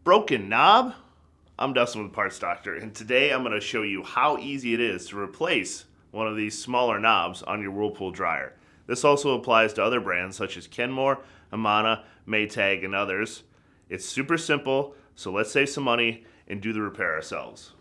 Broken knob? I'm Dustin with Parts Doctor, and today I'm going to show you how easy it is to replace one of these smaller knobs on your Whirlpool dryer. This also applies to other brands such as Kenmore, Amana, Maytag, and others. It's super simple, so let's save some money and do the repair ourselves.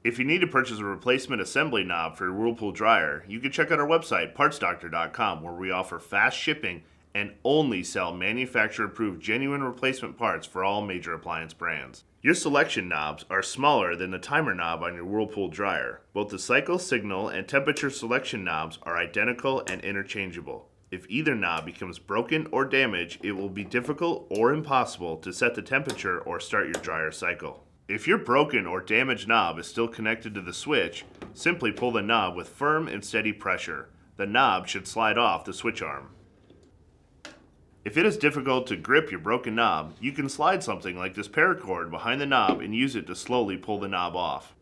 If you need to purchase a replacement assembly knob for your Whirlpool dryer, you can check out our website, partsdoctor.com, where we offer fast shipping and only sell manufacturer-approved genuine replacement parts for all major appliance brands. Your selection knobs are smaller than the timer knob on your Whirlpool dryer. Both the cycle, signal, and temperature selection knobs are identical and interchangeable. If either knob becomes broken or damaged, it will be difficult or impossible to set the temperature or start your dryer cycle. If your broken or damaged knob is still connected to the switch, simply pull the knob with firm and steady pressure. The knob should slide off the switch arm. If it is difficult to grip your broken knob, you can slide something like this paracord behind the knob and use it to slowly pull the knob off.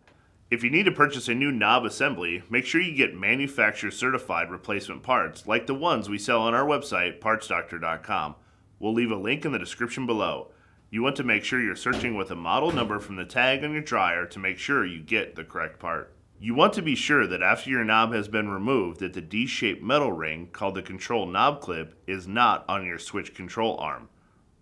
If you need to purchase a new knob assembly, make sure you get manufacturer certified replacement parts like the ones we sell on our website, partsdoctor.com. We'll leave a link in the description below. You want to make sure you're searching with a model number from the tag on your dryer to make sure you get the correct part. You want to be sure that after your knob has been removed that the D-shaped metal ring called the control knob clip is not on your switch control arm.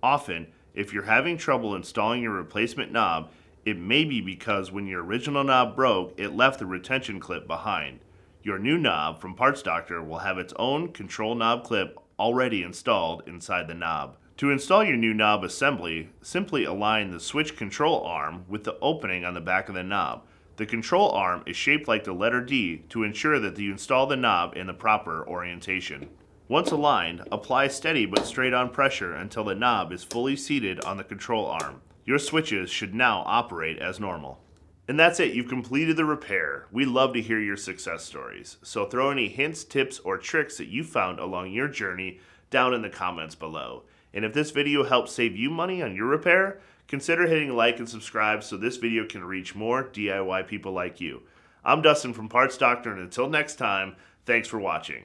Often, if you're having trouble installing your replacement knob, it may be because when your original knob broke, it left the retention clip behind. Your new knob from Parts Doctor will have its own control knob clip already installed inside the knob. To install your new knob assembly, simply align the switch control arm with the opening on the back of the knob. The control arm is shaped like the letter D to ensure that you install the knob in the proper orientation. Once aligned, apply steady but straight on pressure until the knob is fully seated on the control arm. Your switches should now operate as normal. And that's it, you've completed the repair. We love to hear your success stories, so throw any hints, tips, or tricks that you found along your journey down in the comments below. And if this video helps save you money on your repair, consider hitting like and subscribe so this video can reach more DIY people like you. I'm Dustin from Parts Doctor, and until next time, thanks for watching.